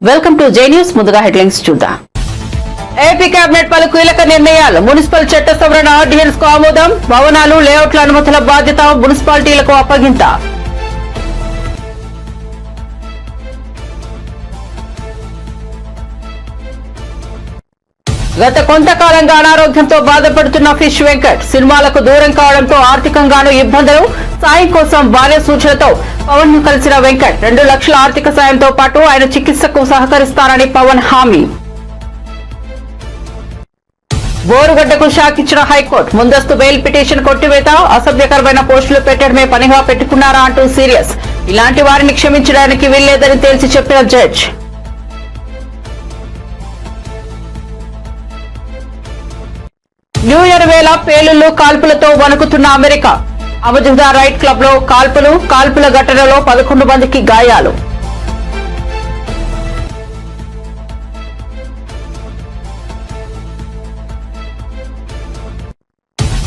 Welcome to J news. ముందుగా headlines చూద్దాం. AP cabinet పలు కీలక నిర్ణయాలు. మున్సిపల్ చట్ట సవరణ ఆర్డినెన్స్ కు ఆమోదం. భవనాలు లేఅవుట్ల అనుమతుల బాధ్యత మున్సిపాలిటీలకు అప్పగింత. గత కొంతకాలంగా అనారోగ్యంతో బాధపడుతున్న ఫిష్ వెంకట్ సినిమాలకు దూరం కావడంతో ఆర్థికంగానూ ఇబ్బందులు. సాయం కోసం భార్య సూచనతో పవన్ ను కలిసిన వెంకట్ 2 లక్షల ఆర్థిక సాయంతో పాటు ఆయన చికిత్సకు సహకరిస్తారని పవన్ హామీ. బోరుగడ్డకు షాక్ ఇచ్చిన హైకోర్టు. ముందస్తు బెయిల్ పిటిషన్ కొట్టివేత. అసభ్యకరమైన పోస్టులు పెట్టడమే పనిగా పెట్టుకున్నారా అంటూ సీరియస్. ఇలాంటి వారిని క్షమించడానికి వీల్లేదని తేల్చి చెప్పిన జడ్జ్. న్యూ ఇయర్ వేళ పేలుళ్లు కాల్పులతో వణుకుతున్న అమెరికా. అబుజా రైట్ క్లబ్ లో కాల్పుల ఘటనలో 11 మందికి గాయాలు.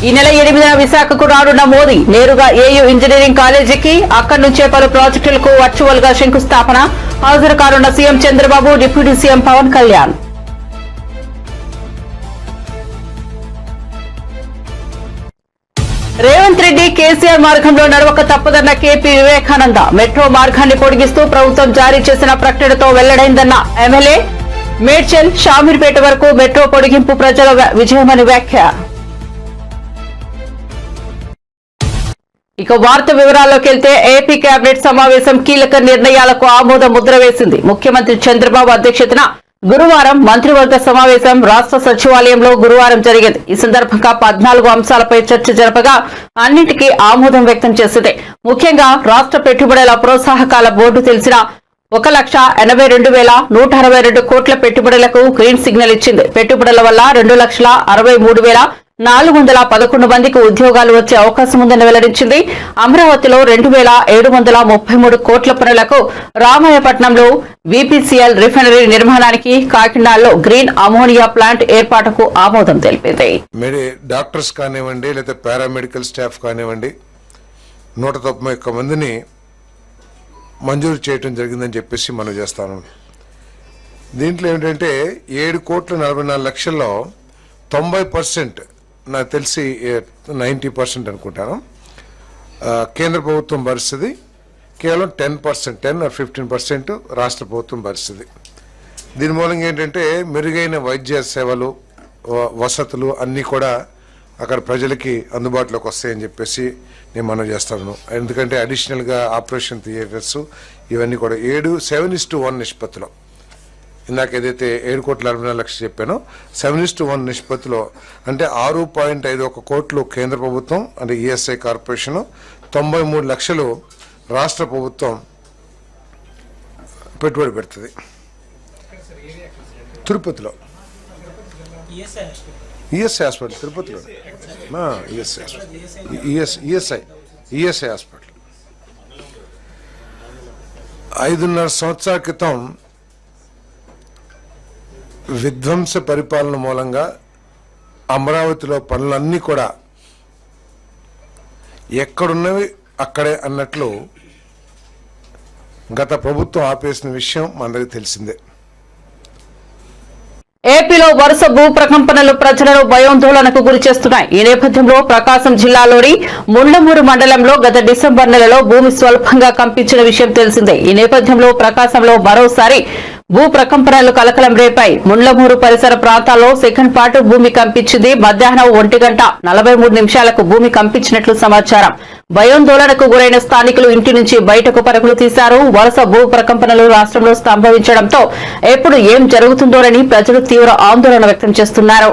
ఈ నెల 8న విశాఖకు రానున్న మోదీ నేరుగా ఏయూ ఇంజనీరింగ్ కాలేజీకి. అక్కడి నుంచే పలు ప్రాజెక్టులకు వర్చువల్ గా శంకుస్థాపన. హాజరు కానున్న CM Chandrababu, deputy CM Pawan Kalyan. Revanth Reddy KCR మార్గంలో నడవక తప్పదన్న కేపీ వివేకానంద. మెట్రో మార్గాన్ని పొడిగిస్తూ ప్రభుత్వం జారీ చేసిన ప్రకటనతో వెల్లడైందన్న ఎమ్మెల్యే. మేడ్చల్ షామీర్పేట వరకు మెట్రో పొడిగింపు ప్రజల విజయమని వ్యాఖ్య. ఇక వార్త వివరాల్లోకి వెళ్తే ఏపీ కేబినెట్ సమావేశం కీలక నిర్ణయాలకు ఆమోద ముద్ర వేసింది. ముఖ్యమంత్రి చంద్రబాబు అధ్యక్షతన గురువారం మంత్రివర్గ సమావేశం రాష్ట్ర సచివాలయంలో గురువారం జరిగింది. ఈ సందర్భంగా 14 అంశాలపై చర్చ జరపగా అన్నింటికీ ఆమోదం వ్యక్తం చేసింది. ముఖ్యంగా రాష్ట్ర పెట్టుబడుల ప్రోత్సాహకాల బోర్డు తెలిసిన 1,82,162 కోట్ల పెట్టుబడులకు గ్రీన్ సిగ్నల్ ఇచ్చింది. పెట్టుబడుల వల్ల 2,63,411 మందికి ఉద్యోగాలు వచ్చే అవకాశం ఉందని వెల్లడించింది. అమరావతిలో 2,733 కోట్ల పనులకు, రామాయపట్నంలో వీపీసీఎల్ రిఫైనరీ నిర్మాణానికి, కాకినాడలో గ్రీన్ అమోనియా ప్లాంట్ ఏర్పాటుకు ఆమోదం తెలిపింది. డాక్టర్స్ కానివ్వండి, లేదా పారామెడికల్ స్టాఫ్ కానివ్వండి, 191 మందిని మంజూరు చేయడం జరిగిందని చెప్పేసి మనం చేస్తాను. దీంట్లో ఏమిటంటే 7,44,00,000లో 90%, నాకు తెలిసి 90% అనుకుంటాను, కేంద్ర ప్రభుత్వం భరిస్తుంది. కేవలం 10%, 10 or 15% రాష్ట్ర ప్రభుత్వం భరిస్తుంది. దీని మూలంగా ఏంటంటే మెరుగైన వైద్య సేవలు, వసతులు అన్నీ కూడా అక్కడ ప్రజలకి అందుబాటులోకి వస్తాయని చెప్పేసి నేను మనం చేస్తాను. ఎందుకంటే అడిషనల్గా ఆపరేషన్ థియేటర్స్ ఇవన్నీ కూడా 7:1 నిష్పత్తిలో, ఇందాక ఏదైతే 7,44,00,000 చెప్పానో 7:1 నిష్పత్తిలో, అంటే 6.51 కోట్లు కేంద్ర ప్రభుత్వం అంటే ఈఎస్ఐ కార్పొరేషన్, 93 లక్షలు రాష్ట్ర ప్రభుత్వం పెట్టుబడి పెడుతుంది. తిరుపతిలో ఈఎస్ఐ హాస్పిటల్, తిరుపతిలో ఈఎస్ఐ హాస్పిటల్ 5.5 సంవత్సరాల క్రితం విధ్వంస పరిపాలన మూలంగా అమరావతిలో పనులన్నీ కూడా ఎక్కడున్నవి అక్కడే అన్నట్లు గత ప్రభుత్వం ఆపేసిన విషయం మనందరికీ తెలిసిందే. ఏపీలో వరుస భూ ప్రకంపనలు ప్రజలను భయాందోళనకు గురి చేస్తున్నాయి. ఈ నేపథ్యంలో ప్రకాశం జిల్లాలోని ముండ్లమూరు మండలంలో గత డిసెంబర్ నెలలో భూమి స్వల్పంగా కంపించిన విషయం తెలిసిందే. ఈ నేపథ్యంలో ప్రకాశంలో మరోసారి భూ ప్రకంపనలు కలకలం రేపాయి. ముండ్లమూరు పరిసర ప్రాంతాల్లో సెకండ్ పాటు భూమి కంపించింది. మధ్యాహ్నం 1:43 భూమి కంపించినట్లు సమాచారం. భయాందోళనకు గురైన స్థానికులు ఇంటి నుంచి బయటకు పరుగులు తీశారు. వరుస భూ ప్రకంపనలు రాష్ట్రంలో సంభవించడంతో ఎప్పుడు ఏం జరుగుతుందోనని ప్రజలు తీవ్ర ఆందోళన వ్యక్తం చేస్తున్నారు.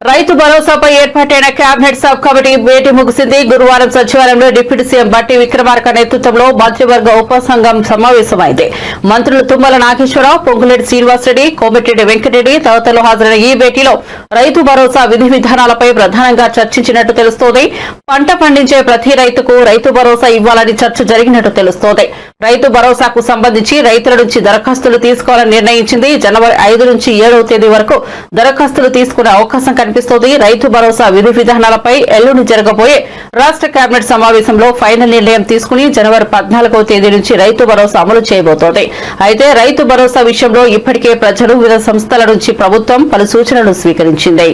రైతు భరోసాపై ఏర్పాటైన కేబినెట్ సబ్ కమిటీ భేటీ ముగిసింది. గురువారం సచివాలయంలో డిప్యూటీ సీఎం బట్టి విక్రమార్క నేతృత్వంలో మంత్రివర్గ ఉపసంఘం సమావేశమైంది. మంత్రులు తుమ్మల నాగేశ్వరరావు, పొంగులేటి శ్రీనివాసరెడ్డి, కోమటిరెడ్డి వెంకటరెడ్డి తదితరులు హాజరైన ఈ భేటీలో రైతు భరోసా విధి విధానాలపై ప్రధానంగా చర్చించినట్టు తెలుస్తోంది. పంట పండించే ప్రతి రైతుకు రైతు భరోసా ఇవ్వాలని చర్చ జరిగినట్టు తెలుస్తోంది. రైతు భరోసాకు సంబంధించి రైతుల నుంచి దరఖాస్తులు తీసుకోవాలని నిర్ణయించింది. జనవరి 5 నుంచి 7వ తేదీ వరకు దరఖాస్తులు తీసుకునే అవకాశం కనిపిస్తుంది. కనిపిస్తోంది. రైతు భరోసా విధి విధానాలపై ఎల్లుండి జరగబోయే రాష్ట్ర కేబినెట్ సమావేశంలో ఫైనల్ నిర్ణయం తీసుకుని జనవరి 14వ తేదీ నుంచి రైతు భరోసా అమలు చేయబోతోంది. అయితే రైతు భరోసా విషయంలో ఇప్పటికే ప్రజలు వివిధ సంస్థల నుంచి ప్రభుత్వం పలు సూచనలు స్వీకరించింది.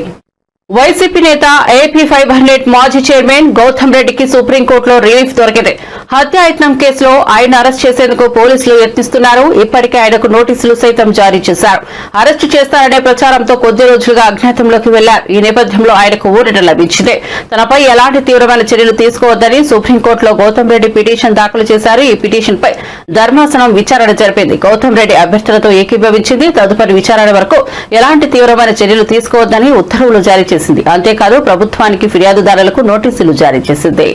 వైసీపీ నేత ఏపీ 500 మాజీ చైర్మన్ గౌతమ్ రెడ్డికి సుప్రీంకోర్టులో రిలీఫ్ దొరికింది. హత్యాయత్నం కేసులో ఆయన అరెస్ట్ చేసేందుకు పోలీసులు యత్నిస్తున్నారు. ఇప్పటికే ఆయనకు నోటీసులు సైతం జారీ చేశారు. అరెస్టు చేస్తారనే ప్రచారంతో కొద్ది రోజులుగా అజ్ఞాతంలోకి వెళ్లారు. ఈ నేపథ్యంలో ఆయనకు ఊరట లభించింది. తనపై ఎలాంటి తీవ్రమైన చర్యలు తీసుకోవద్దని సుప్రీంకోర్టులో గౌతమ్ రెడ్డి పిటిషన్ దాఖలు చేశారు. ఈ పిటిషన్ పై ధర్మాసనం విచారణ జరిపింది. గౌతమ్ రెడ్డి అభ్యర్థులతో ఏకీభవించింది. తదుపరి విచారణ వరకు ఎలాంటి తీవ్రమైన చర్యలు తీసుకోవద్దని ఉత్తర్వులు జారీ చేసింది. అంతేకాదు ప్రభుత్వానికి ఫిర్యాదుదారులకు నోటీసులు జారీ చేసింది.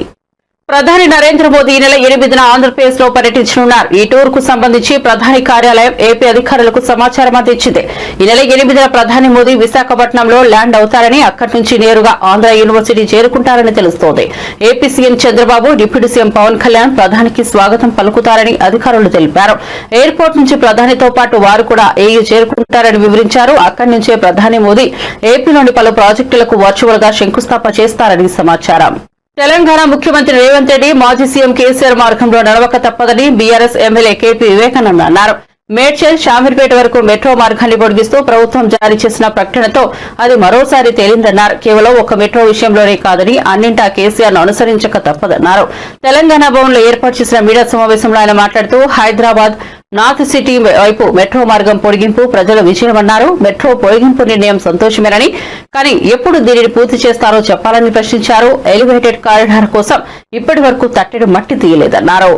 ప్రధాని నరేంద్ర మోదీ ఈ నెల 8న ఆంధ్రప్రదేశ్ లో పర్యటించనున్నారు. ఈ టూర్ కు సంబంధించి ప్రధాని కార్యాలయం ఏపీ అధికారులకు సమాచారం అందించింది. ఈ నెల 8న ప్రధాని మోదీ విశాఖపట్నంలో ల్యాండ్ అవుతారని, అక్కడి నుంచి నేరుగా ఆంధ్ర యూనివర్సిటీ చేరుకుంటారని తెలుస్తోంది. AP CM Chandrababu, deputy CM Pawan Kalyan ప్రధానికి స్వాగతం పలుకుతారని అధికారులు తెలిపారు. ఎయిర్పోర్ట్ నుంచి ప్రధానితో పాటు వారు కూడా ఏయూ చేరుకుంటారని వివరించారు. అక్కడి నుంచే ప్రధాని మోదీ ఏపీలోని పలు ప్రాజెక్టులకు వర్చువల్ గా శంకుస్థాపన చేస్తారని సమాచారం. తెలంగాణ ముఖ్యమంత్రి రేవంత్ రెడ్డి మాజీ సీఎం కేసీఆర్ మార్గంలో నడవక తప్పదని బీఆర్ఎస్ ఎమ్మెల్యే కేపీ వివేకానంద అన్నారు. మేడ్చల్ షామీర్పేట వరకు మెట్రో మార్గాన్ని పొడిగిస్తూ ప్రభుత్వం జారీ చేసిన ప్రకటనతో అది మరోసారి తేలిందన్నారు. కేవలం ఒక మెట్రో విషయంలోనే కాదని అన్నింటా కేసీఆర్ ను అనుసరించక తప్పదన్నారు. తెలంగాణ భవన్లో ఏర్పాటు చేసిన మీడియా సమావేశంలో ఆయన మాట్లాడుతూ హైదరాబాద్ నార్త్ సిటీ వైపు మెట్రో మార్గం పొడిగింపు ప్రజల విజయమన్నారు. మెట్రో పొడిగింపు నిర్ణయం సంతోషమేనని, కానీ ఎప్పుడు దీనిని పూర్తి చేస్తారో చెప్పాలని ప్రశ్నించారు. ఎలివేటెడ్ కారిడార్ కోసం ఇప్పటి వరకు తట్టెడు మట్టి తీయలేదన్నారు.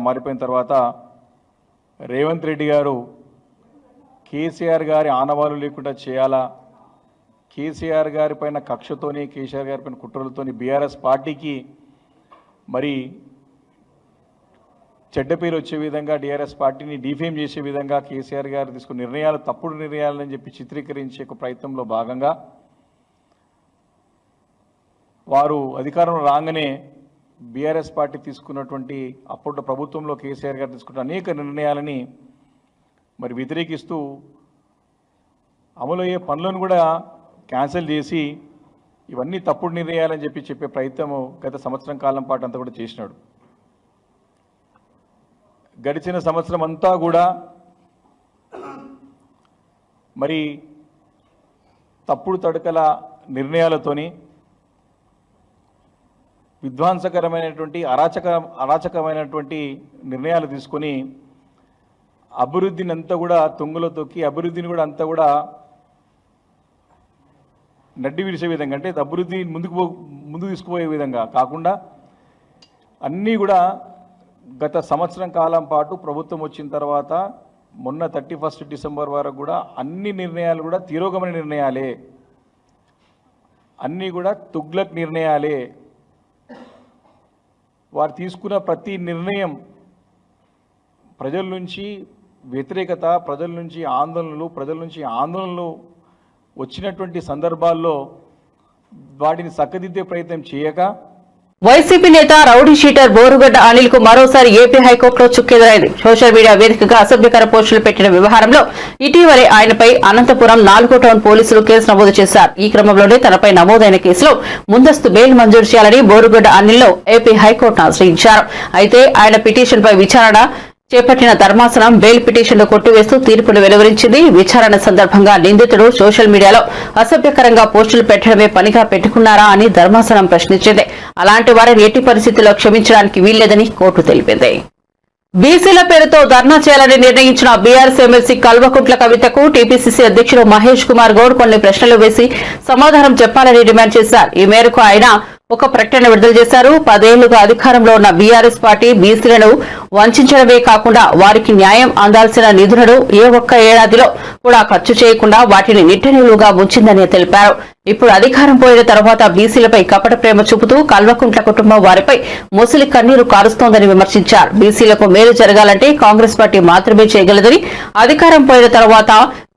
మారిపోయిన తర్వాత రేవంత్ రెడ్డి గారు కేసీఆర్ గారి ఆనవాలు లేకుండా చేయాలా, కేసీఆర్ గారి పైన కక్షతోని, కేసీఆర్ గారి పైన కుట్రలతోని బీఆర్ఎస్ పార్టీకి మరి చెడ్డ పేరు వచ్చే విధంగా, టీఆర్ఎస్ పార్టీని డిఫేమ్ చేసే విధంగా కేసీఆర్ గారు తీసుకున్న నిర్ణయాలు తప్పుడు నిర్ణయాలని చెప్పి చిత్రీకరించే ఒక ప్రయత్నంలో భాగంగా వారు అధికారంలో రాగానే బీఆర్ఎస్ పార్టీ తీసుకున్నటువంటి అప్పట్లో ప్రభుత్వంలో కేసీఆర్ గారు తీసుకున్న అనేక నిర్ణయాలని మరి వ్యతిరేకిస్తూ అమలయ్యే పనులను కూడా క్యాన్సిల్ చేసి ఇవన్నీ తప్పుడు నిర్ణయాలని చెప్పే ప్రయత్నం గత సంవత్సరం కాలం పాటు అంతా కూడా చేసినాడు. గడిచిన సంవత్సరం అంతా కూడా మరి తప్పుడు తడకల నిర్ణయాలతోని విధ్వంసకరమైనటువంటి అరాచకమైనటువంటి నిర్ణయాలు తీసుకొని అభివృద్ధిని అంతా కూడా తొంగులో తొక్కి అభివృద్ధిని కూడా అంతా కూడా నడ్డి విడిచే విధంగా, అంటే అభివృద్ధి ముందుకు తీసుకుపోయే విధంగా కాకుండా అన్నీ కూడా గత సంవత్సరం కాలం పాటు ప్రభుత్వం వచ్చిన తర్వాత మొన్న 31 డిసెంబర్ వరకు కూడా అన్ని నిర్ణయాలు కూడా తిరోగమన నిర్ణయాలే, అన్నీ కూడా తుగ్లక్ నిర్ణయాలే. వారు తీసుకున్న ప్రతి నిర్ణయం ప్రజల నుంచి వ్యతిరేకత, ప్రజల నుంచి ఆందోళనలు వచ్చినటువంటి సందర్భాల్లో వాటిని చక్కదిద్దే ప్రయత్నం చేయక వైసీపీ నేత రౌడీ షీటర్ బోరుగడ్డ అనిల్ కు మరోసారి ఏపీ హైకోర్టులో చుక్కెదురైంది. సోషల్ మీడియా వేదికగా అసభ్యకర పోస్టులు పెట్టిన వ్యవహారంలో ఇటీవలే ఆయనపై అనంతపురం 4వ టౌన్ పోలీసులు కేసు నమోదు చేశారు. ఈ క్రమంలోనే తనపై నమోదైన కేసులో ముందస్తు బెయిల్ మంజూరు చేయాలని బోరుగడ్డ అనిల్ ఏపీ హైకోర్టును ఆశ్రయించారు. అయితే ఆయన పిటిషన్ పై విచారణ చేపట్టిన ధర్మాసనం బెయిల్ పిటిషన్ను కొట్టివేస్తూ తీర్పును వెలువరించింది. విచారణ సందర్భంగా నిందితుడు సోషల్ మీడియాలో అసభ్యకరంగా పోస్టులు పెట్టడమే పనిగా పెట్టుకున్నారా అని ధర్మాసనం ప్రశ్నించింది. అలాంటి వారిని ఎట్టి పరిస్థితుల్లో క్షమించడానికి వీల్లేదని కోర్టు తెలిపింది. బీసీల పేరుతో ధర్నా చేయాలని నిర్ణయించిన బీఆర్ఎస్ ఎమ్మెల్సీ కల్వకుంట్ల కవితకు టీపీసీసీ అధ్యక్షుడు మహేష్ కుమార్ గౌడ్ కొన్ని ప్రశ్నలు వేసి సమాధానం చెప్పాలని డిమాండ్ చేశారు. ఈ మేరకు ఆయన ఒక ప్రకటన విడుదల చేశారు. 10 ఏళ్లుగా అధికారంలో ఉన్న బీఆర్ఎస్ పార్టీ బీసీలను వంచడమే కాకుండా వారికి న్యాయం అందాల్సిన నిధులను ఏ ఒక్క ఏడాదిలో కూడా ఖర్చు చేయకుండా వాటిని నిట్టనిలువుగా ఉంచిందని తెలిపారు. ఇప్పుడు అధికారం పోయిన తర్వాత బీసీలపై కపట ప్రేమ చూపుతూ కల్వకుంట్ల కుటుంబం వారిపై ముసలి కన్నీరు కారుస్తోందని విమర్శించారు. బీసీలకు మేలు జరగాలంటే కాంగ్రెస్ పార్టీ మాత్రమే చేయగలదని, అధికారం పోయిన తర్వాత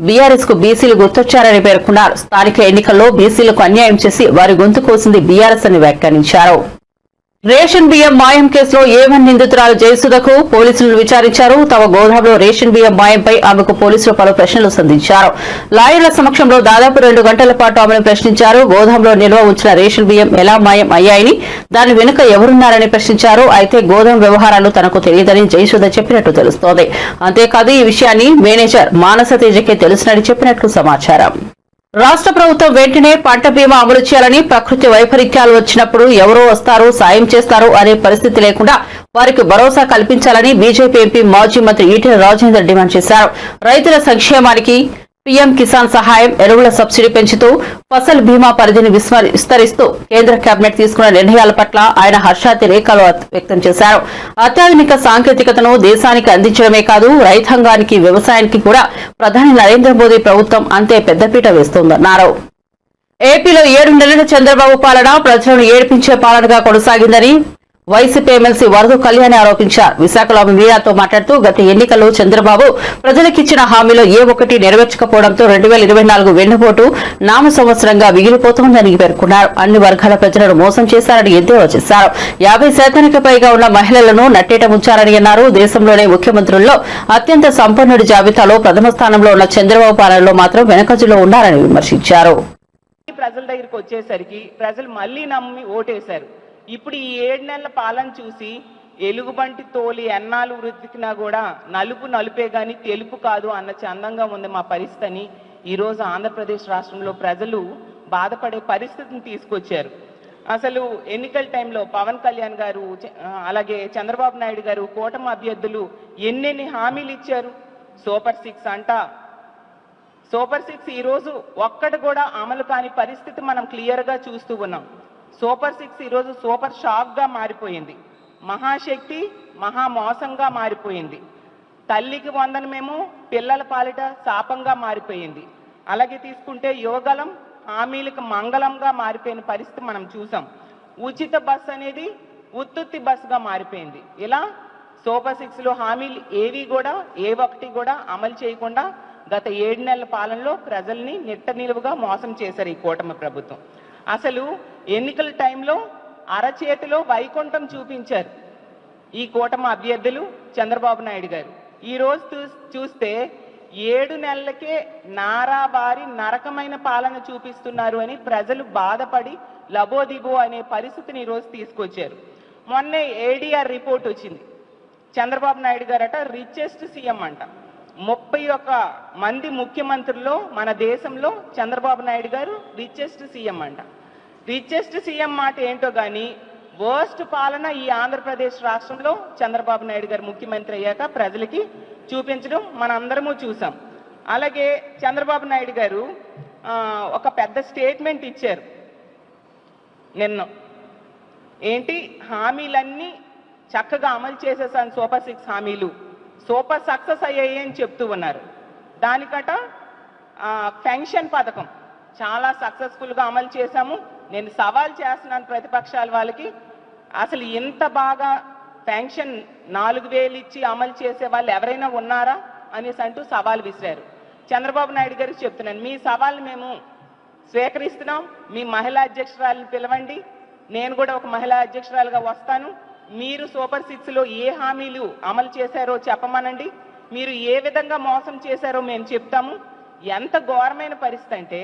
బీఆర్ఎస్ కు బీసీలు గుర్తొచ్చారని పేర్కొన్నారు. స్థానిక ఎన్నికల్లో బీసీలకు అన్యాయం చేసి వారి గొంతు కోసింది బీఆర్ఎస్ అని వ్యాఖ్యానించారు. రేషన్ బియ్యం మాయం కేసులో ఏవన్ నిందితురాలు జయసుధకు పోలీసులు విచారించారు. తమ గోదాంలో రేషన్ బియ్యం మాయంపై ఆమెకు పోలీసులు పలు ప్రశ్నలు సంధించారు. లాయర్ల సమక్షంలో దాదాపు 2 గంటల పాటు ఆమెను ప్రశ్నించారు. గోదాంలో నిల్వ ఉంచిన రేషన్ బియ్యం ఎలా మాయం అయ్యాయని, దాని వెనుక ఎవరున్నారని ప్రశ్నించారు. అయితే గోదాం వ్యవహారాలు తనకు తెలియదని జయసుధ చెప్పినట్టు తెలుస్తోంది. అంతేకాదు ఈ విషయాన్ని మేనేజర్ మానస తేజకే తెలుసునని చెప్పినట్లు సమాచారం. రాష్ట్ర ప్రభుత్వం వెంటనే పంట బీమా అమలు చేయాలని, ప్రకృతి వైపరీత్యాలు వచ్చినప్పుడు ఎవరో వస్తారు, సాయం చేస్తారు అనే పరిస్థితి లేకుండా వారికి భరోసా కల్పించాలని బీజేపీ ఎంపీ మాజీ మంత్రి ఈటెల రాజేందర్ డిమాండ్ చేశారు. రైతుల సంక్షేమానికి పీఎం కిసాన్ సహాయం, ఎరువుల సబ్సిడీ పెంచుతూ ఫసల్ బీమా పరిధిని విస్తరిస్తూ కేంద్ర కేబినెట్ తీసుకున్న నిర్ణయాల పట్ల ఆయన హర్షాతిరేకాలు వ్యక్తం చేశారు. అత్యాధునిక సాంకేతికతను దేశానికి అందించడమే కాదు, రైతాంగానికి, వ్యవసాయానికి కూడా ప్రధాని నరేంద్ర మోదీ ప్రభుత్వం అంతే పెద్దపీట వేస్తోందన్నారు. ఏపీలో 7 నెలల చంద్రబాబు పాలన ప్రజలను ఏడిపించే పాలనగా కొనసాగిందని వైసీపీ ఎమ్మెల్సీ వరదు కళ్యాణి ఆరోపించారు. విశాఖలో ఆమె మీడియాతో మాట్లాడుతూ గత ఎన్నికల్లో చంద్రబాబు ప్రజలకిచ్చిన హామీలో ఏ ఒక్కటి నెరవేర్చకపోవడంతో 2024 వెన్నుపోటు నామ సంవత్సరంగా మిగిలిపోతోందని పేర్కొన్నారు. అన్ని వర్గాల ప్రజలను మోసం చేశారని ఎద్దేవా చేశారు. 50% పైగా ఉన్న మహిళలను నట్టేట ముంచారని అన్నారు. దేశంలోనే ముఖ్యమంత్రుల్లో అత్యంత సంపన్నుడి జాబితాలో ప్రథమ స్థానంలో ఉన్న చంద్రబాబు పాలనలో మాత్రం వెనకజలో ఉన్నారని విమర్శించారు. ప్రజల దగ్గరికి వచ్చేసరికి ప్రజలు మళ్ళీ నమ్మి ఓటేశారు. ఇప్పుడు ఈ 7 నెలల పాలన చూసి ఎలుగుబంటి తోలి ఎన్నాళ్ళు వృద్ధికినా కూడా నలుపు నలుపే గాని తెలుపు కాదు అన్న చందంగా ఉంది మా పరిస్థితిని ఈరోజు ఆంధ్రప్రదేశ్ రాష్ట్రంలో ప్రజలు బాధపడే పరిస్థితిని తీసుకొచ్చారు. అసలు ఎన్నికల టైంలో పవన్ కళ్యాణ్ గారు అలాగే చంద్రబాబు నాయుడు గారు కూటమి అభ్యర్థులు ఎన్నెన్ని హామీలు ఇచ్చారు. సూపర్ 6 అంట. సూపర్ 6 ఈరోజు ఒక్కటి కూడా అమలు కాని పరిస్థితి మనం క్లియర్గా చూస్తూ ఉన్నాం. సూపర్ 6 ఈరోజు సూపర్ షాక్గా మారిపోయింది. మహాశక్తి మహా మోసంగా మారిపోయింది. తల్లికి వందనమేమో పిల్లల పాలిట శాపంగా మారిపోయింది. అలాగే తీసుకుంటే యువగలం హామీలకు మంగళంగా మారిపోయిన పరిస్థితి మనం చూసాం. ఉచిత బస్ అనేది ఉత్తుత్తి బస్సుగా మారిపోయింది. ఇలా సూపర్ 6లో హామీలు ఏవి కూడా ఏ ఒక్కటి కూడా అమలు చేయకుండా గత 7 నెలల పాలనలో ప్రజల్ని నిట్ట నిలువుగా మోసం చేశారు ఈ కూటమి ప్రభుత్వం. అసలు ఎన్నికల టైంలో అరచేతిలో వైకుంఠం చూపించారు ఈ కూటమి అభ్యర్థులు చంద్రబాబు నాయుడు గారు. ఈ రోజు చూస్తే 7 నెలలకే నారాబారి నరకమైన పాలన చూపిస్తున్నారు అని ప్రజలు బాధపడి లబోదిబో అనే పరిస్థితిని ఈరోజు తీసుకొచ్చారు. మొన్నే ఏడీఆర్ రిపోర్ట్ వచ్చింది. చంద్రబాబు నాయుడు గారట రిచెస్ట్ సీఎం అంట. 31 మంది ముఖ్యమంత్రుల్లో మన దేశంలో చంద్రబాబు నాయుడు గారు రిచెస్ట్ సీఎం అంట. రిచెస్ట్ సీఎం మాట ఏంటో కానీ వర్స్ట్ పాలన ఈ ఆంధ్రప్రదేశ్ రాష్ట్రంలో చంద్రబాబు నాయుడు గారు ముఖ్యమంత్రి అయ్యాక ప్రజలకి చూపించడం మనందరము చూసాం. అలాగే చంద్రబాబు నాయుడు గారు ఒక పెద్ద స్టేట్మెంట్ ఇచ్చారు నిన్న. ఏంటి హామీలన్నీ చక్కగా అమలు చేసేసాను, సూపర్ 6 హామీలు సూపర్ సక్సెస్ అయ్యాయి అని చెప్తూ ఉన్నారు. దానికట పెన్షన్ పథకం చాలా సక్సెస్ఫుల్గా అమలు చేశాము. నేను సవాల్ చేస్తున్నాను ప్రతిపక్షాల వాళ్ళకి, అసలు ఇంత బాగా పెన్షన్ 4000 ఇచ్చి అమలు చేసే వాళ్ళు ఎవరైనా ఉన్నారా అనేసి అంటూ సవాల్ విసిరారు. చంద్రబాబు నాయుడు గారికి చెప్తున్నాను, మీ సవాల్ మేము స్వీకరిస్తున్నాం. మీ మహిళా అధ్యక్షురాలను పిలవండి, నేను కూడా ఒక మహిళా అధ్యక్షురాలుగా వస్తాను. మీరు సూపర్ 6లో ఏ హామీలు అమలు చేశారో చెప్పమనండి. మీరు ఏ విధంగా మోసం చేశారో మేము చెప్తాము. ఎంత ఘోరమైన పరిస్థితి అంటే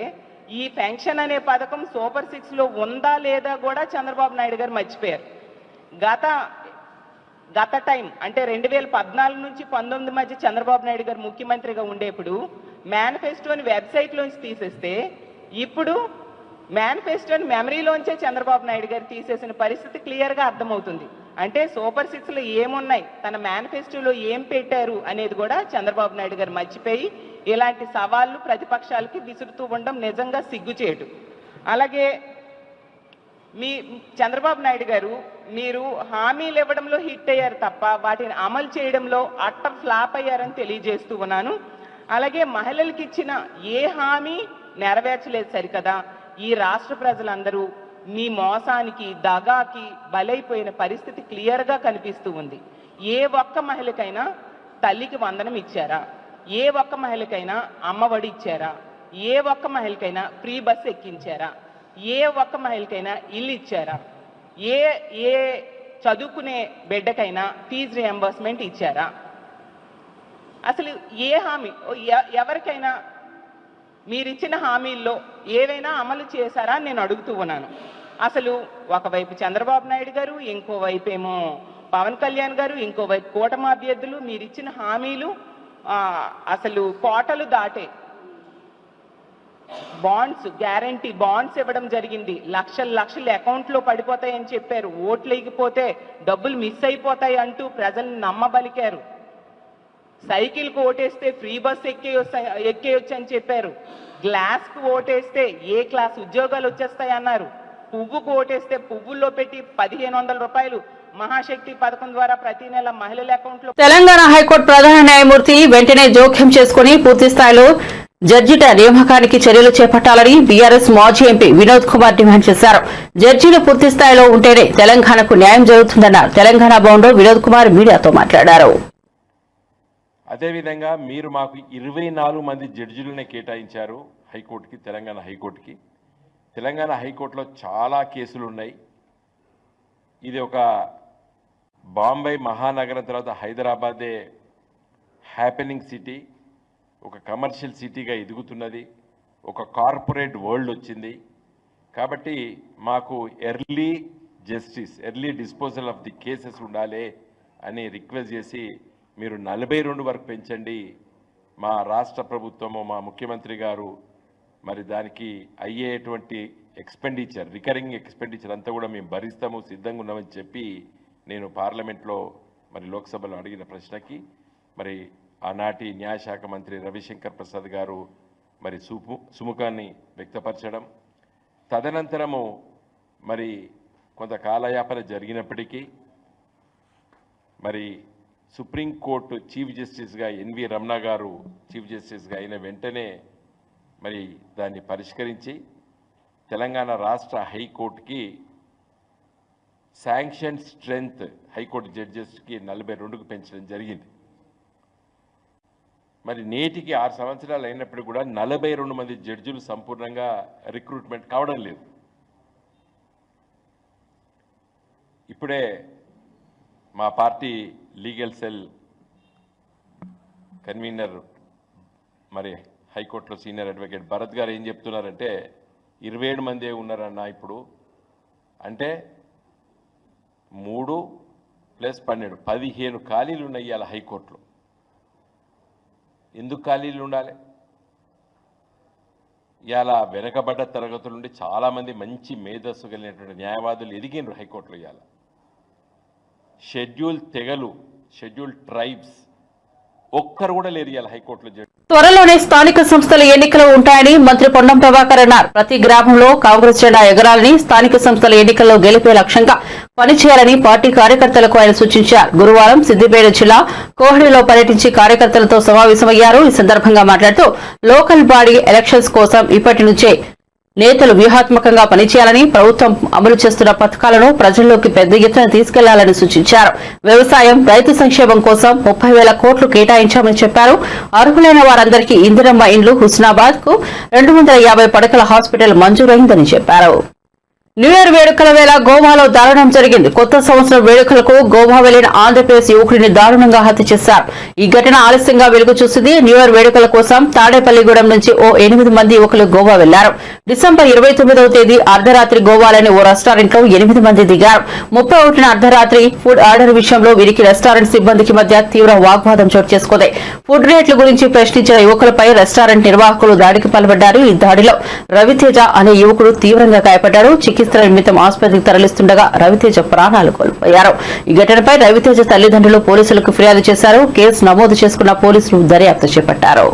ఈ పెన్షన్ అనే పథకం సూపర్ 6లో ఉందా లేదా కూడా చంద్రబాబు నాయుడు గారు మర్చిపోయారు. గత టైం అంటే 2014 నుంచి 19 మధ్య చంద్రబాబు నాయుడు గారు ముఖ్యమంత్రిగా ఉండేప్పుడు మేనిఫెస్టోని వెబ్సైట్లోంచి తీసేస్తే ఇప్పుడు మేనిఫెస్టోని మెమరీలోంచే చంద్రబాబు నాయుడు గారు తీసేసిన పరిస్థితి క్లియర్గా అర్థమవుతుంది. అంటే సూపర్ 6లో ఏమున్నాయి, తన మేనిఫెస్టోలో ఏం పెట్టారు అనేది కూడా చంద్రబాబు నాయుడు గారు మర్చిపోయి ఇలాంటి సవాళ్లు ప్రతిపక్షాలకి విసురుతూ ఉండడం నిజంగా సిగ్గుచేటు. అలాగే మీ చంద్రబాబు నాయుడు గారు మీరు హామీలు ఇవ్వడంలో హిట్ అయ్యారు తప్ప వాటిని అమలు చేయడంలో అట్టర్ ఫ్లాప్ అయ్యారని తెలియజేస్తూ ఉన్నాను. అలాగే మహిళలకు ఇచ్చిన ఏ హామీ నెరవేర్చలేదు సరికదా. ఈ రాష్ట్ర ప్రజలందరూ మీ మోసానికి దగాకి బలైపోయిన పరిస్థితి క్లియర్గా కనిపిస్తూ ఉంది. ఏ ఒక్క మహిళకైనా తల్లికి వందనం ఇచ్చారా? ఏ ఒక్క మహిళకైనా అమ్మఒడి ఇచ్చారా? ఏ ఒక్క మహిళకైనా ఫ్రీ బస్ ఎక్కించారా? ఏ ఒక్క మహిళకైనా ఇల్లు ఇచ్చారా? ఏ ఏ చదువుకునే బిడ్డకైనా ఫీజు రియంబర్స్మెంట్ ఇచ్చారా? అసలు ఏ హామీ ఎవరికైనా మీరిచ్చిన హామీల్లో ఏవైనా అమలు చేశారా నేను అడుగుతూ ఉన్నాను. అసలు ఒకవైపు చంద్రబాబు నాయుడు గారు, ఇంకోవైపు ఏమో పవన్ కళ్యాణ్ గారు, ఇంకోవైపు కూటమి అభ్యర్థులు మీరిచ్చిన హామీలు అసలు కోటలు దాటే. బాండ్స్, గ్యారంటీ బాండ్స్ ఇవ్వడం జరిగింది. లక్షలు అకౌంట్లో పడిపోతాయని చెప్పారు. ఓట్లు వేయకపోతే డబ్బులు మిస్ అయిపోతాయి అంటూ ప్రజల్ని నమ్మబలికారు. సైకిల్కు ఓటేస్తే ఫ్రీ బస్ ఎక్కేయొచ్చు అని చెప్పారు. గ్లాస్కు ఓటేస్తే ఏ క్లాస్ ఉద్యోగాలు వచ్చేస్తాయి అన్నారు. పువ్వుకు ఓటేస్తే పువ్వుల్లో పెట్టి 1500 రూపాయలు మహాశక్తి పథకం ద్వారా ప్రతి నెల మహిళల అకౌంట్లో. తెలంగాణ హైకోర్టు ప్రధాన న్యాయమూర్తి వెంటనే జోక్యం చేసుకుని పూర్తి స్థాయిలో జడ్జిల నియామకానికి చర్యలు చేపట్టాలని బీఆర్ఎస్ మాజీ ఎంపీ వినోద్ కుమార్ డిమాండ్ చేశారు. జడ్జీలు పూర్తి స్థాయిలో ఉంటేనే తెలంగాణకు న్యాయం జరుగుతుందన్నారు. తెలంగాణ భవన్లో వినోద్ కుమార్ మీడియాతో మాట్లాడారు. అదేవిధంగా మీరు మాకు 24 మంది జడ్జిలనే కేటాయించారు హైకోర్టుకి, తెలంగాణ హైకోర్టుకి. తెలంగాణ హైకోర్టులో చాలా కేసులు ఉన్నాయి. ఇది ఒక బాంబే మహానగరం తర్వాత హైదరాబాదే హ్యాపెనింగ్ సిటీ, ఒక కమర్షియల్ సిటీగా ఎదుగుతున్నది, ఒక కార్పొరేట్ వరల్డ్ వచ్చింది. కాబట్టి మాకు early justice, early disposal of the cases ఉండాలి అని రిక్వెస్ట్ చేసి మీరు 42 వరకు పెంచండి. మా రాష్ట్ర ప్రభుత్వము, మా ముఖ్యమంత్రి గారు మరి దానికి అయ్యేటువంటి ఎక్స్పెండిచర్, రికరింగ్ ఎక్స్పెండిచర్ అంతా కూడా మేము భరిస్తాము, సిద్ధంగా ఉన్నామని చెప్పి నేను పార్లమెంట్లో మరి లోక్సభలో అడిగిన ప్రశ్నకి మరి ఆనాటి న్యాయశాఖ మంత్రి రవిశంకర్ ప్రసాద్ గారు మరి సుముఖాన్ని వ్యక్తపరచడం, తదనంతరము మరి కొంత కాలయాపన జరిగినప్పటికీ మరి సుప్రీంకోర్టు చీఫ్ జస్టిస్గా ఎన్వి రమణ గారు చీఫ్ జస్టిస్గా అయిన వెంటనే మరి దాన్ని పరిష్కరించి తెలంగాణ రాష్ట్ర హైకోర్టుకి శాంక్షన్ స్ట్రెంగ్త్ హైకోర్టు జడ్జెస్కి 42కు పెంచడం జరిగింది. మరి నేటికి 6 సంవత్సరాలు అయినప్పటికీ కూడా 42 మంది జడ్జిలు సంపూర్ణంగా రిక్రూట్మెంట్ కావడం లేదు. ఇప్పుడే మా పార్టీ లీగల్ సెల్ కన్వీనర్ మరి హైకోర్టులో సీనియర్ అడ్వకేట్ భరత్ గారు ఏం చెప్తున్నారంటే 27 మందే ఉన్నారన్న ఇప్పుడు, అంటే 3 + 12 15 ఖాళీలు ఉన్నాయి ఇవాళ హైకోర్టులో. ఎందుకు ఖాళీలు ఉండాలి? ఇవాళ వెనకబడ్డ తరగతుల నుండి చాలామంది మంచి మేధస్సు కలిగినటువంటి న్యాయవాదులు ఎదిగినారు హైకోర్టులో. ఇవాళ షెడ్యూల్ తెగలు, షెడ్యూల్ ట్రైబ్స్ ఒక్కరు కూడా లేరు ఇవాళ హైకోర్టులో. త్వరలోనే స్థానిక సంస్థల ఎన్నికలు ఉంటాయని మంత్రి పొన్నం ప్రభాకర్ అన్నారు. ప్రతి గ్రామంలో కాంగ్రెస్ జెండా ఎగరాలని, స్థానిక సంస్థల ఎన్నికల్లో గెలిపే లక్ష్యంగా పనిచేయాలని పార్టీ కార్యకర్తలకు ఆయన సూచించారు. గురువారం సిద్దిపేట జిల్లా కోహ్లీలో పర్యటించి కార్యకర్తలతో సమావేశమయ్యారు. ఈ సందర్భంగా మాట్లాడుతూ లోకల్ బాడీ ఎలక్షన్స్ కోసం ఇప్పటి నుంచే నేతలు వ్యూహాత్మకంగా పనిచేయాలని, ప్రభుత్వం అమలు చేస్తున్న పథకాలను ప్రజల్లోకి పెద్ద ఎత్తున తీసుకెళ్లాలని సూచించారు. వ్యవసాయం, రైతు సంక్షేమం కోసం 30,000 కోట్లు కేటాయించామని చెప్పారు. అర్హులైన వారందరికీ ఇందిరమ్మ ఇండ్లు, హుస్నాబాద్ కు 250 పడకల హాస్పిటల్ మంజూరైందని చెప్పారు. న్యూ ఇయర్ వేడుకల వేళ గోవాలో దారుణం జరిగింది. కొత్త సంవత్సరం వేడుకలకు గోవా వెళ్లిన ఆంధ్రప్రదేశ్ యువకుడిని దారుణంగా హత్య చేశారు. ఈ ఘటన ఆలస్యంగా వెలుగు చూసింది. న్యూ ఇయర్ వేడుకల కోసం తాడేపల్లిగూడెం నుంచి ఓ 8 మంది యువకులు గోవా వెళ్లారు. డిసెంబర్ 29వ తేదీ అర్ధరాత్రి గోవాలోని ఓ రెస్టారెంట్ లో 8 మంది దిగారు. 31న అర్ధరాత్రి ఫుడ్ ఆర్డర్ విషయంలో వీరికి రెస్టారెంట్ సిబ్బందికి మధ్య తీవ్ర వాగ్వాదం చోటు చేసుకుంది. ఫుడ్ రేట్ల గురించి ప్రశ్నించిన యువకులపై రెస్టారెంట్ నిర్వాహకులు దాడికి పాల్పడ్డారు. ఈ దాడిలో రవితేజ అనే యువకుడు తీవ్రంగా గాయపడ్డారు. చికిత్స నిమిత్తం ఆసుపత్రికి తరలిస్తుండగా రవితేజ ప్రాణాలు కోల్పోయారు. ఈ ఘటనపై రవితేజ తల్లిదండ్రులు పోలీసులకు ఫిర్యాదు చేశారు. కేసు నమోదు చేసుకున్న పోలీసులు దర్యాప్తు చేపట్టారు.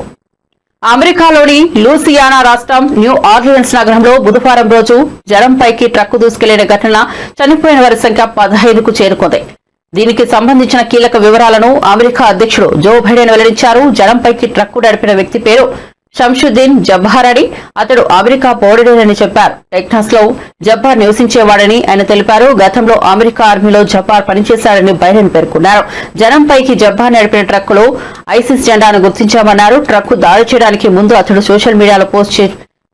అమెరికాలోని లూసియానా రాష్ట్రం న్యూ ఆర్లియన్స్ నగరంలో బుధవారం రోజు జనంపైకి ట్రక్కు దూసుకెళ్లిన ఘటన చనిపోయిన వారి సంఖ్య 15కు చేరుకుంది. దీనికి సంబంధించిన కీలక వివరాలను అమెరికా అధ్యక్షుడు జో బైడెన్ వెల్లడించారు. జనంపైకి ట్రక్కు నడిపిన వ్యక్తి పేరు షంషుద్దీన్ జబ్బార్ అని, అతడు అమెరికా పౌరుడేనని చెప్పారు. టెక్సాస్ లో జబ్బార్ నివసించేవాడని ఆయన తెలిపారు. గతంలో అమెరికా ఆర్మీలో జబ్బార్ పనిచేశాడని బైడెన్ పేర్కొన్నారు. జనంపైకి జబ్బార్ నడిపిన ట్రక్కులో ఐసిస్ జెండాను గుర్తించామన్నారు. ట్రక్కు దాడి చేయడానికి ముందు అతడు సోషల్ మీడియాలో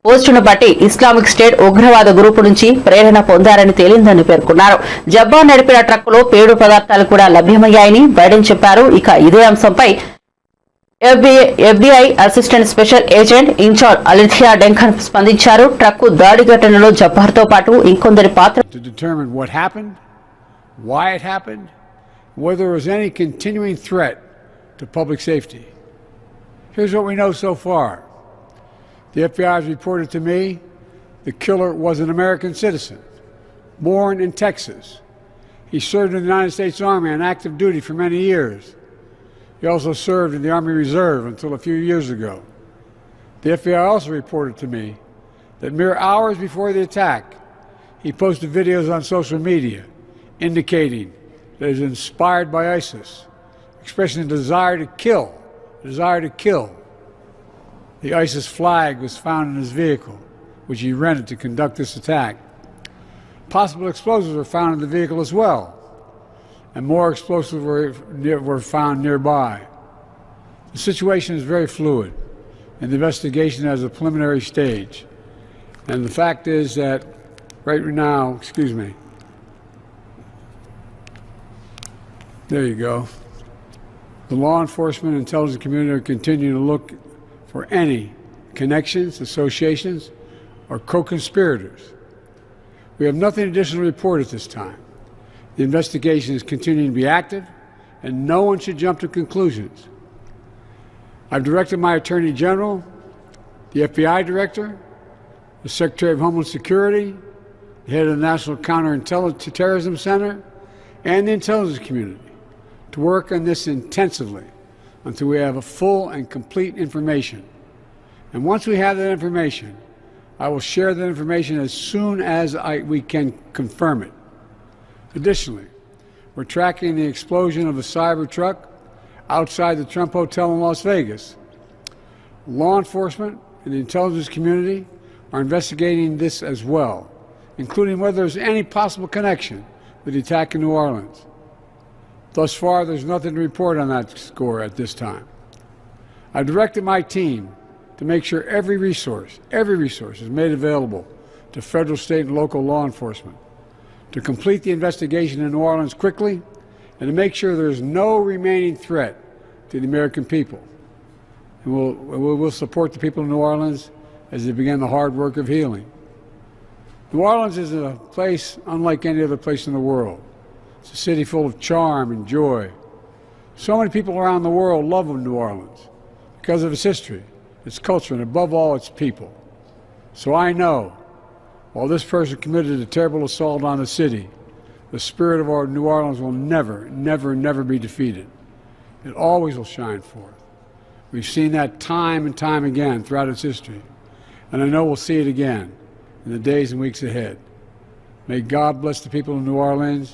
పోస్టును బట్టి ఇస్లామిక్ స్టేట్ ఉగ్రవాద గ్రూపు నుంచి ప్రేరణ పొందారని తేలిందని పేర్కొన్నారు. జబ్బా నడిపిన ట్రక్కులో పేడు పదార్థాలు కూడా లభ్యమయ్యాయని బైడెన్ చెప్పారు. ఇక ఇదే అంశంపై FBI assistant special agent incharge Alethea Duncan స్పందించారు. ట్రక్కు దాడి ఘటనలో జబ్బార్తో పాటు ఇంకొందరి పాత్ర to determine what happened, why it happened, whether there was any continuing threat to public safety. Here's what we know so far. The FBI has reported to me the killer was an American citizen, born in Texas. He served in the United States Army on active duty for many years. He also served in the Army Reserve until a few years ago. The FBI also reported to me that mere hours before the attack, he posted videos on social media indicating that he was inspired by ISIS, expressing a desire to kill. The ISIS flag was found in his vehicle, which he rented to conduct this attack. Possible explosives were found in the vehicle as well, and more explosives were found nearby. The situation is very fluid, and the investigation has a preliminary stage. And the fact is that right now, there you go. The law enforcement and intelligence community are continuing to look for any connections, associations, or co-conspirators. We have nothing additional to report at this time. The investigation is continuing to be active, and no one should jump to conclusions. I've directed my Attorney General, the FBI Director, the Secretary of Homeland Security, the head of the National Counterterrorism Center, and the intelligence community to work on this intensively until we have a full and complete information. And once we have that information, I will share that information as soon as we can confirm it. Additionally, we're tracking the explosion of a Cybertruck outside the Trump Hotel in Las Vegas. Law enforcement and the intelligence community are investigating this as well, including whether there's any possible connection with the attack in New Orleans. Thus far, there's nothing to report on that score at this time. I directed my team to make sure every resource is made available to federal, state, and local law enforcement to complete the investigation in New Orleans quickly and to make sure there's no remaining threat to the American people. And we'll support the people of New Orleans as they begin the hard work of healing. New Orleans is a place unlike any other place in the world. It's a city full of charm and joy. So many people around the world love New Orleans because of its history, its culture, and above all, its people. So I know, while this person committed a terrible assault on the city, the spirit of our New Orleans will never be defeated. It always will shine forth. We've seen that time and time again throughout its history, and I know we'll see it again in the days and weeks ahead. May God bless the people of New Orleans.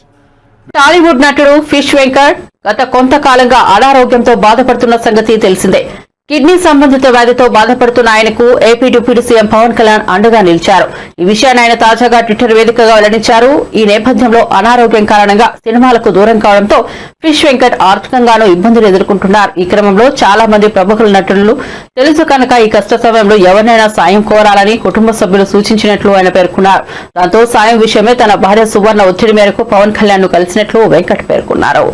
Tollywood నటుడు fish Venkat గత కొంతకాలంగా అనారోగ్యంతో బాధపడుతున్న సంగతి తెలిసిందే. Kidney సంబంధిత వ్యాధితో బాధపడుతున్న ఆయనకు AP deputy CM Pawan Kalyan అండగా నిలిచారు. ఈ విషయాన్ని ఆయన తాజాగా ట్విట్టర్ వేదికగా వెల్లడించారు. ఈ నేపథ్యంలో అనారోగ్యం కారణంగా సినిమాలకు దూరం కావడంతో ఫిష్ వెంకట్ ఆర్థికంగానూ ఇబ్బందులు ఎదుర్కొంటున్నారు. ఈ క్రమంలో చాలా మంది ప్రముఖుల నటులు తెలుసు కనుక ఈ కష్ట సమయంలో ఎవరినైనా సాయం కోరాలని కుటుంబ సభ్యులు సూచించినట్లు ఆయన పేర్కొన్నారు. దాంతో సాయం విషయమే తన భార్య సువర్ణ ఒత్తిడి మేరకు పవన్ కళ్యాణ్ ను కలిసినట్లు వెంకట్ పేర్కొన్నారు.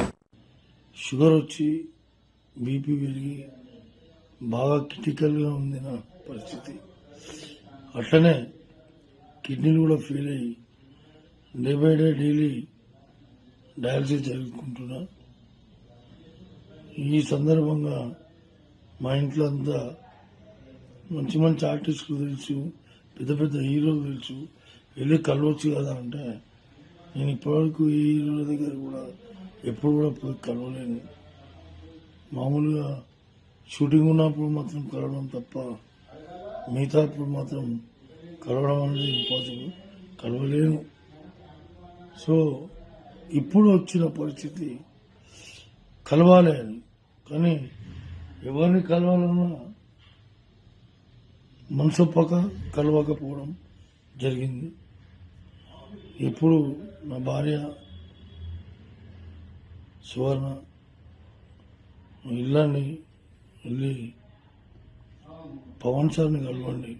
షుగర్ వచ్చి బీపీ పెరిగి బాగా క్రిటికల్గా ఉంది నా పరిస్థితి. అట్లనే కిడ్నీలు కూడా ఫెయిల్ అయ్యి day by day daily dialysis జరుపుకుంటున్నా. ఈ సందర్భంగా మా ఇంట్లో అంతా మంచి మంచి ఆర్టిస్టులు తెలుసు, పెద్ద పెద్ద హీరోలు తెలుసు, వెళ్ళి కలవచ్చు కదా అంటే నేను ఇప్పటివరకు ఈ హీరోల దగ్గర కూడా ఎప్పుడు కూడా పోయి కలవలేను. మామూలుగా షూటింగ్ ఉన్నప్పుడు మాత్రం కలవడం తప్ప మిగతాప్పుడు మాత్రం కలవడం అనేది ఇంపాసిబుల్, కలవలేను. సో ఇప్పుడు వచ్చిన పరిస్థితి కలవాలి అని, కానీ ఎవరిని కలవాలన్నా మనసొప్పక కలవకపోవడం జరిగింది. ఇప్పుడు నా భార్య సువర్ణ వెళ్ళండి, వెళ్ళి పవన్ సార్ని కలవండి,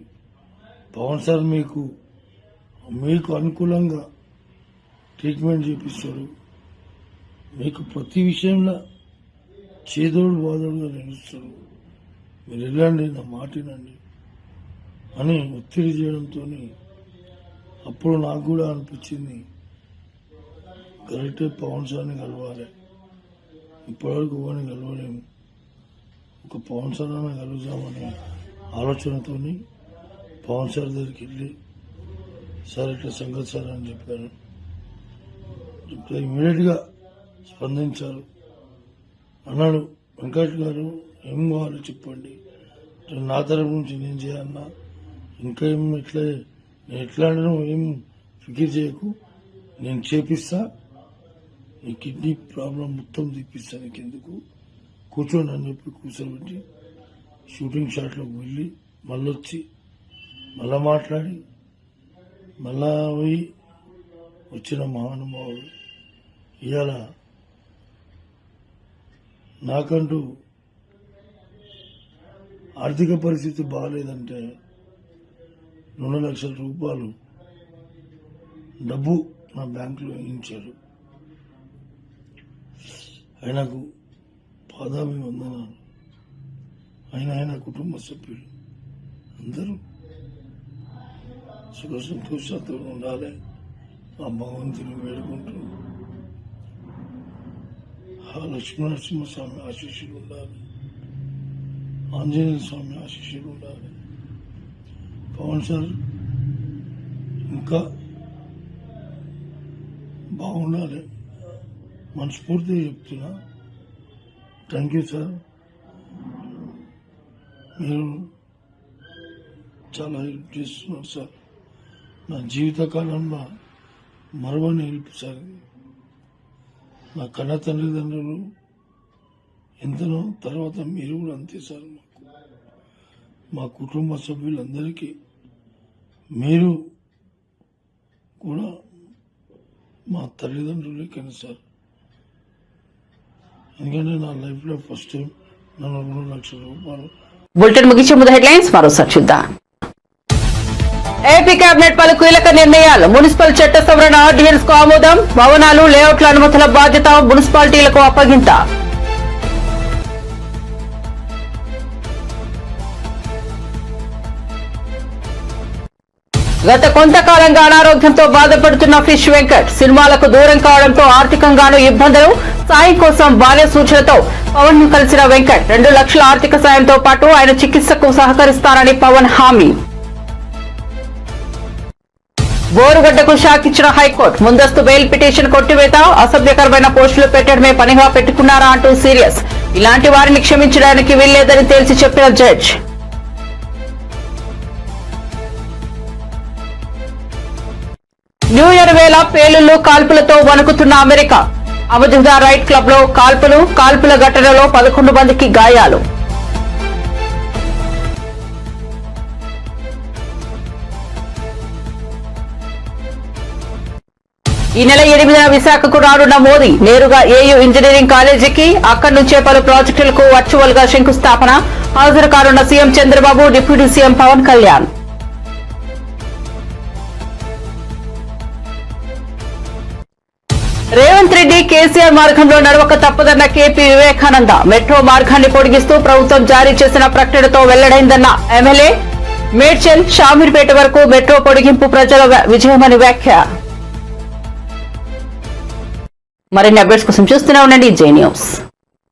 పవన్ సార్ మీకు అనుకూలంగా ట్రీట్మెంట్ చేపిస్తాడు, మీకు ప్రతి విషయంలో చేదోడు బాదోడుగా నిలుస్తాడు, మీరు వెళ్ళండి నా మాట వినండి అని ఒత్తిడి చేయడంతో అప్పుడు నాకు కూడా అనిపించింది కరెక్టే పవన్ సార్ని కలవాలి. ఇప్పటివరకు ఎవరిని కలవలేము, ఒక పవన్ సార్ అన్న కలుద్దామనే ఆలోచనతో పవన్ సార్ దగ్గరికి వెళ్ళి సార్ ఇట్లా సంగతి సార్ అని చెప్పాను. ఇప్పుడు ఇమీడియట్గా స్పందించారు. అన్నాడు, వెంకట్ గారు ఏం కావాలో చెప్పండి, నా తరపు నుంచి నేను చేయాలన్నా, ఇంకా ఏం నేను ఎట్లా అంటే ఏం ఫికిర్ చేయకు, నేను చేపిస్తా, నీ కిడ్నీ ప్రాబ్లం మొత్తం తీపిస్తా, నీకు ఎందుకు కూర్చోండి అని చెప్పి కూర్చోబెట్టి షూటింగ్ షాట్లోకి వెళ్ళి మళ్ళీ వచ్చి మళ్ళా మాట్లాడి మళ్ళా పోయి వచ్చిన మహానుభావుడు. ఇవాళ నాకంటూ ఆర్థిక పరిస్థితి బాగాలేదంటే 2 లక్షల రూపాయలు డబ్బు నా బ్యాంకులో వేయించాడు. ఆయనకు పాదాభివందనాలు. ఆయన కుటుంబ సభ్యులు అందరూ సుఖ సంతోషాలతో ఉండాలి ఆ భగవంతుని వేడుకుంటూ ఆ లక్ష్మీనరసింహస్వామి ఆశీస్సులు ఉండాలి, ఆంజనేయ స్వామి ఆశీస్సులు ఉండాలి. పవన్ సార్ ఇంకా బాగుండాలి మనస్ఫూర్తిగా చెప్తున్నా. థ్యాంక్ యూ సార్, మీరు చాలా హెల్ప్ చేస్తున్నారు సార్. నా జీవితకాలంలో మరవని హెల్ప్ సార్. నా కన్న తల్లిదండ్రులు ఎంతనో, తర్వాత మీరు కూడా అంతే సార్. మా కుటుంబ సభ్యులందరికీ మీరు కూడా మా తల్లిదండ్రులే కానీ సార్. ఎందుకంటే నా లైఫ్లో ఫస్ట్ టైం నన్ను 2 లక్షల రూపాయలు. బులెటిన్ ముగించే ముందు హెడ్లైన్స్ మరోసారి చూద్దాం. ఏపీ కేబినెట్ పలు కీలక నిర్ణయాలు. మున్సిపల్ చట్ట సవరణ ఆర్డినెన్స్ కు ఆమోదం. భవనాలు లేఅవుట్ల అనుమతుల బాధ్యత మున్సిపాలిటీలకు అప్పగింత. గత కొంతకాలంగా అనారోగ్యంతో బాధపడుతున్న ఫిష్ వెంకట్ సినిమాలకు దూరం కావడంతో ఆర్థికంగానూ ఇబ్బందులు. సాయం కోసం భార్య సూచనతో పవన్ ను కలిసిన వెంకట్ 2 లక్షల ఆర్థిక సాయంతో పాటు ఆయన చికిత్సకు సహకరిస్తారని పవన్ హామీ. బోరుగడ్డకు షాక్ ఇచ్చిన హైకోర్టు. ముందస్తు బెయిల్ పిటిషన్ కొట్టివేత. అసభ్యకరమైన పోస్టులు పెట్టడమే పనిగా పెట్టుకున్నారా అంటూ సీరియస్. ఇలాంటి వారిని క్షమించడానికి వీల్లేదని తేల్చి చెప్పిన జడ్జ్. న్యూ ఇయర్ వేళ పేలుళ్లు కాల్పులతో వణుకుతున్న అమెరికా. అబుజా రైట్ క్లబ్ లో కాల్పుల ఘటనలో 11 మందికి గాయాలు. ఈ నెల 8న విశాఖకు రానున్న మోదీ నేరుగా ఏయూ ఇంజనీరింగ్ కాలేజీకి, అక్కడి నుంచే పలు ప్రాజెక్టులకు వర్చువల్ గా శంకుస్థాపన. హాజరు కానున్న CM Chandrababu, deputy CM Pawan Kalyan. Revanth Reddy KCR మార్గంలో నడవక తప్పదన్న కేపీ వివేకానంద. మెట్రో మార్గాన్ని పొడిగిస్తూ ప్రభుత్వం జారీ చేసిన ప్రకటనతో వెల్లడైందన్న ఎమ్మెల్యే. మేడ్చల్, షామీర్పేట వరకు మెట్రో పొడిగింపు ప్రజల విజయమని వ్యాఖ్య. మరిన్ని అప్డేట్స్ కోసం చూస్తూనే ఉండండి జై న్యూస్.